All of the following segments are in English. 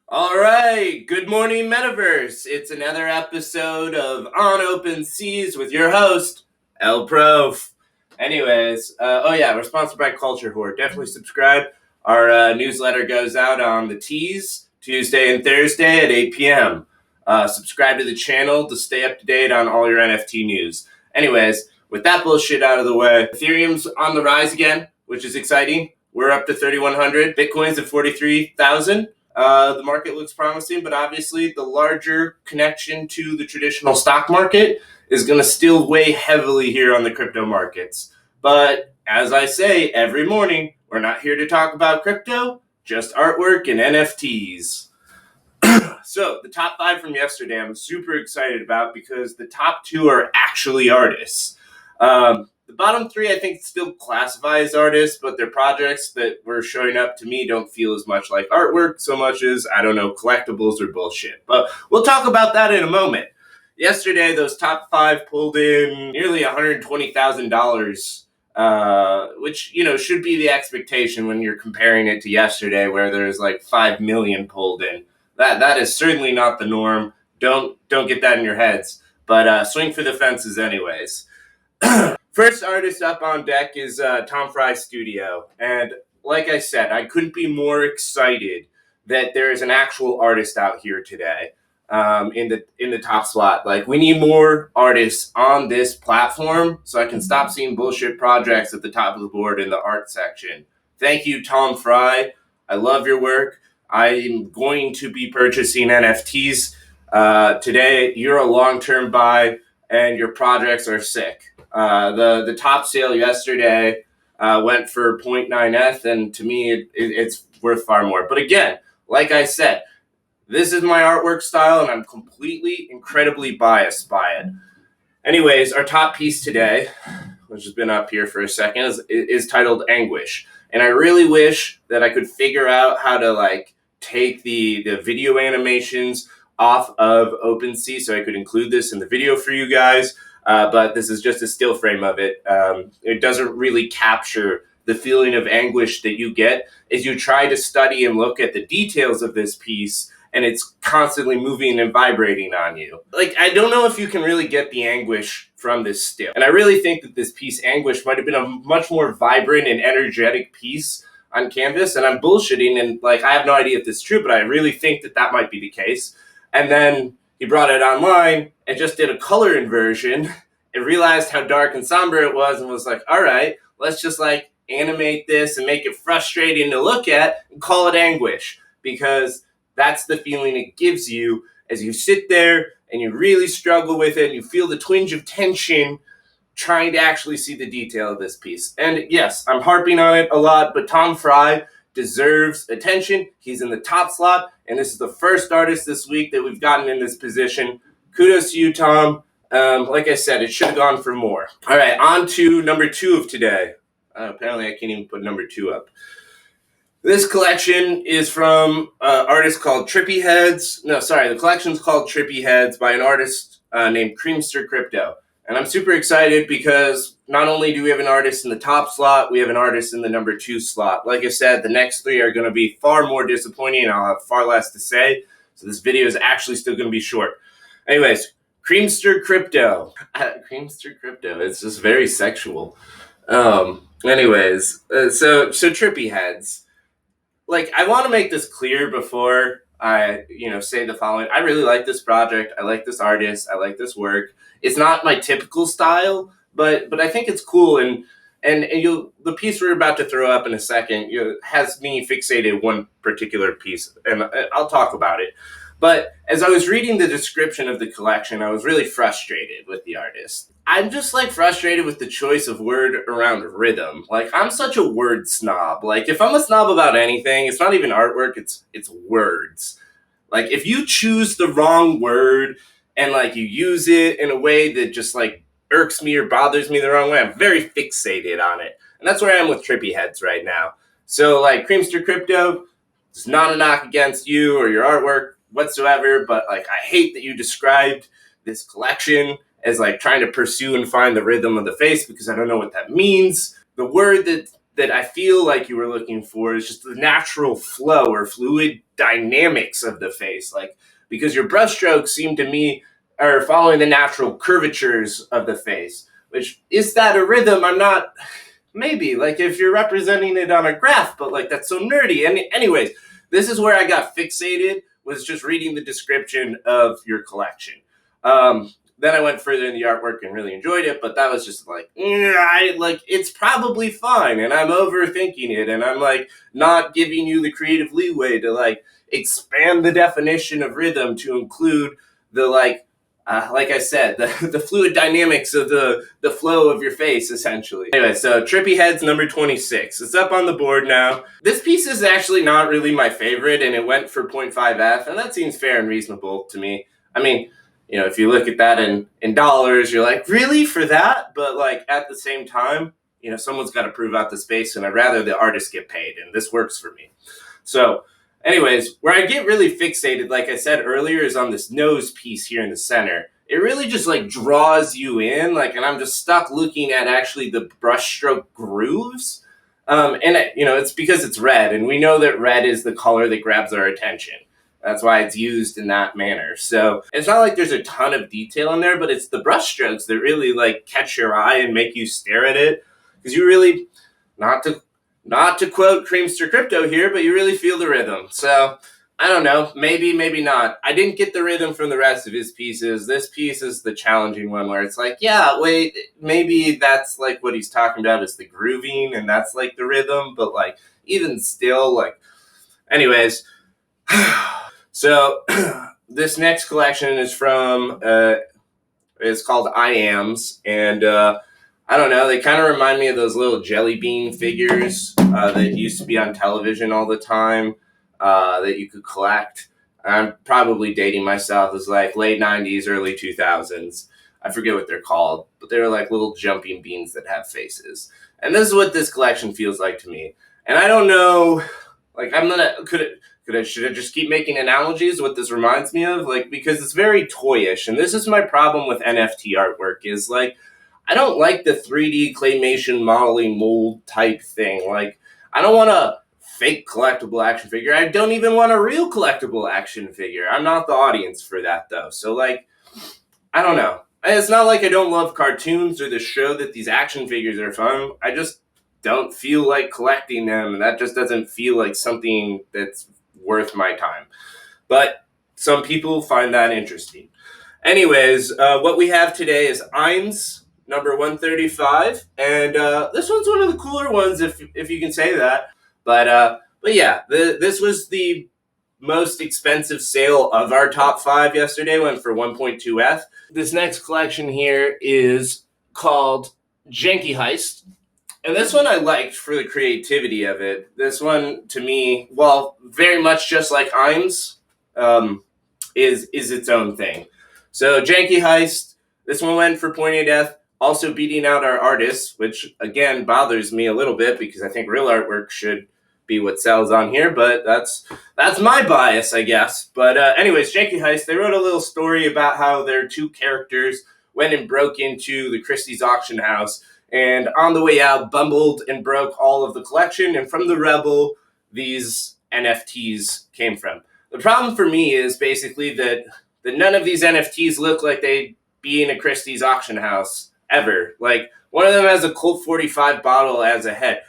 All right, good morning, Metaverse. It's another episode of On OpenSeas with your host, Prof. Anyways, we're sponsored by Culture Horde. Definitely subscribe. Our newsletter goes out on the Tees, Tuesday and Thursday at 8 p.m. Subscribe to the channel to stay up to date on all your NFT news. Anyways, with that bullshit out of the way, Ethereum's on the rise again, which is exciting. We're up to 3,100. Bitcoin's at 43,000. The market looks promising, but obviously the larger connection to the traditional stock market is going to still weigh heavily here on the crypto markets. But as I say every morning, we're not here to talk about crypto, just artwork and NFTs. So the top 5 from yesterday I'm super excited about because the top 2 are actually artists. The bottom 3 I think still classify as artists, but they're projects that were showing up to me don't feel as much like artwork so much as, I don't know, collectibles or bullshit. But we'll talk about that in a moment. Yesterday, those top 5 pulled in nearly $120,000, which, should be the expectation when you're comparing it to yesterday where there's like 5 million pulled in. That is certainly not the norm. Don't get that in your heads. But swing for the fences anyways. First artist up on deck is Tom Fry's studio. And like I said, I couldn't be more excited that there is an actual artist out here today in the top slot. Like, we need more artists on this platform so I can stop seeing bullshit projects at the top of the board in the art section. Thank you, Tom Fry. I love your work. I'm going to be purchasing NFTs today. You're a long-term buy, and your projects are sick. The top sale yesterday went for 0.9 ETH, and to me, it's worth far more. But again, like I said, this is my artwork style, and I'm completely, incredibly biased by it. Anyways, our top piece today, which has been up here for a second, is titled Anguish. And I really wish that I could figure out how to take the video animations off of OpenSea so I could include this in the video for you guys. But this is just a still frame of it. It doesn't really capture the feeling of anguish that you get as you try to study and look at the details of this piece, and it's constantly moving and vibrating on you. I don't know if you can really get the anguish from this still. And I really think that this piece, Anguish, might have been a much more vibrant and energetic piece on canvas. And I'm bullshitting, and I have no idea if this is true, but I really think that might be the case. And then he brought it online and just did a color inversion and realized how dark and somber it was and was like, all right, let's just animate this and make it frustrating to look at and call it Anguish, because that's the feeling it gives you as you sit there and you really struggle with it and you feel the twinge of tension trying to actually see the detail of this piece. And yes, I'm harping on it a lot, but Tom Fry deserves attention. He's in the top slot, and this is the first artist this week that we've gotten in this position. Kudos to you, Tom. Like I said, it should have gone for more. All right, on to number 2 of today. Apparently, I can't even put number 2 up. This collection is from an artist called Trippy Heads. The collection's called Trippy Heads by an artist named Creamster Crypto. And I'm super excited because not only do we have an artist in the top slot, we have an artist in the number 2 slot. Like I said, the next 3 are going to be far more disappointing, and I'll have far less to say. So this video is actually still going to be short. Anyways, Creamster Crypto. Creamster Crypto. It's just very sexual. So Trippy Heads. I want to make this clear before I, say the following. I really like this project. I like this artist. I like this work. It's not my typical style, but I think it's cool. And the piece we're about to throw up in a second has me fixated one particular piece, and I'll talk about it. But as I was reading the description of the collection, I was really frustrated with the artist. I'm just frustrated with the choice of word around rhythm. I'm such a word snob. If I'm a snob about anything, it's not even artwork, it's words. If you choose the wrong word and you use it in a way that just irks me or bothers me the wrong way, I'm very fixated on it. And that's where I am with Trippy Heads right now. So Creamster Crypto, it's not a knock against you or your artwork whatsoever, but I hate that you described this collection as trying to pursue and find the rhythm of the face, because I don't know what that means. The word that that I feel like you were looking for is just the natural flow or fluid dynamics of the face. Like, because your brushstrokes seem to me are following the natural curvatures of the face, which is that a rhythm? I'm not, maybe, like if you're representing it on a graph, but like that's so nerdy. And anyways, this is where I got fixated, was just reading the description of your collection. Then I went further in the artwork and really enjoyed it, but that was just like, it's probably fine, and I'm overthinking it, and I'm like not giving you the creative leeway to like expand the definition of rhythm to include the like I said, the fluid dynamics of the flow of your face, essentially. Anyway, so Trippy Heads number 26. It's up on the board now. This piece is actually not really my favorite, and it went for 0.5F, and that seems fair and reasonable to me. I mean, if you look at that in dollars, you're like, really, for that? But like at the same time, someone's got to prove out the space, and I'd rather the artist get paid, and this works for me. So anyways, where I get really fixated, like I said earlier, is on this nose piece here in the center. It really just like draws you in, and I'm just stuck looking at actually the brushstroke grooves. It's because it's red, and we know that red is the color that grabs our attention. That's why it's used in that manner. So it's not like there's a ton of detail in there, but it's the brushstrokes that really like catch your eye and make you stare at it. Because you really, not to quote Creamster Crypto here, but you really feel the rhythm. So I don't know, maybe not. I didn't get the rhythm from the rest of his pieces. This piece is the challenging one where it's like, yeah, wait, maybe that's like what he's talking about is the grooving, and that's like the rhythm, but like even still, like, anyways. So this next collection is from, it's called iAMs, and I don't know, they kind of remind me of those little jelly bean figures that used to be on television all the time that you could collect. I'm probably dating myself. It's like late 90s, early 2000s. I forget what they're called, but they're like little jumping beans that have faces. And this is what this collection feels like to me. And I don't know, like should I just keep making analogies what this reminds me of? Like, because it's very toyish, and this is my problem with NFT artwork, is like, I don't like the 3D claymation modeling mold type thing. Like, I don't want a fake collectible action figure. I don't even want a real collectible action figure. I'm not the audience for that, though. So, like, I don't know. It's not like I don't love cartoons or the show that these action figures are fun. I just don't feel like collecting them, and that just doesn't feel like something that's worth my time. But some people find that interesting. Anyways, what we have today is iAMs number 135, and this one's one of the cooler ones, if you can say that. But yeah, this was the most expensive sale of our top 5 yesterday, went for 1.2F. This next collection here is called Janky Heist. And this one I liked for the creativity of it. This one, to me, well, very much just like iAMs, is its own thing. So Janky Heist, this one went for 0.8F, also beating out our artists, which, again, bothers me a little bit because I think real artwork should be what sells on here, but that's my bias, I guess. But anyways, Janky Heist, they wrote a little story about how their 2 characters went and broke into the Christie's auction house, and on the way out, bumbled and broke all of the collection, and from the Rebel, these NFTs came from. The problem for me is basically that none of these NFTs look like they'd be in a Christie's auction house, ever. Like, one of them has a Colt 45 bottle as a head.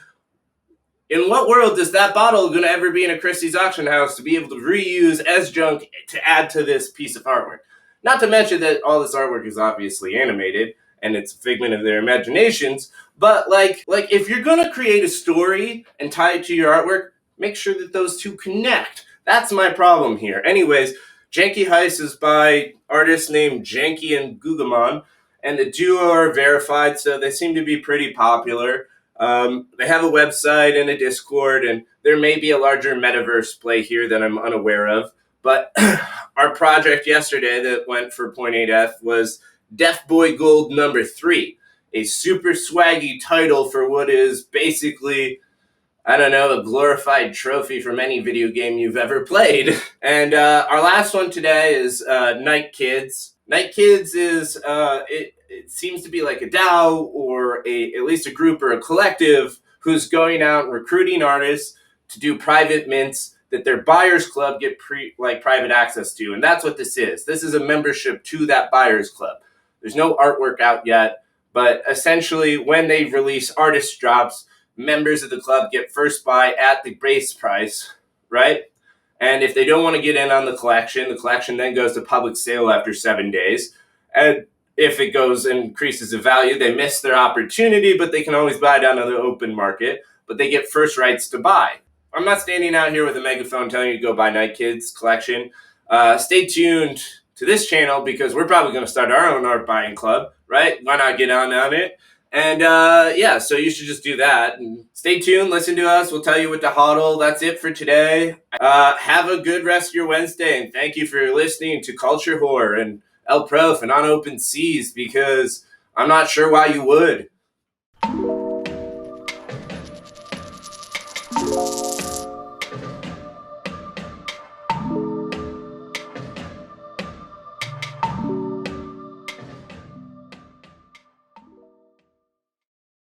In what world is that bottle going to ever be in a Christie's auction house to be able to reuse as junk to add to this piece of artwork? Not to mention that all this artwork is obviously animated, and it's a figment of their imaginations, but like if you're going to create a story and tie it to your artwork, make sure that those 2 connect. That's my problem here. Anyways, Janky Heist is by artists named Janky and Gugamon, and the duo are verified, so they seem to be pretty popular. They have a website and a Discord, and there may be a larger metaverse play here that I'm unaware of. But our project yesterday that went for 0.8F was Deaf Boy Gold number 3, a super swaggy title for what is basically, I don't know, a glorified trophy from any video game you've ever played. And our last one today is Nightkids. Nightkids is, it seems to be like a DAO or at least a group or a collective who's going out and recruiting artists to do private mints that their buyers club get private access to. And that's what this is. This is a membership to that buyers club. There's no artwork out yet, but essentially when they release artist drops, members of the club get first buy at the base price, right? And if they don't want to get in on the collection then goes to public sale after 7 days. And if it goes and increases the value, they miss their opportunity, but they can always buy it on the open market, but they get first rights to buy. I'm not standing out here with a megaphone telling you to go buy Nightkids collection. Stay tuned to this channel because we're probably going to start our own art buying club, right? Why not get on it? And yeah, so you should just do that. And stay tuned, listen to us. We'll tell you what to hodl. That's it for today. Have a good rest of your Wednesday, and thank you for listening to Culture Whore and Prof and on OpenSeas, because I'm not sure why you would.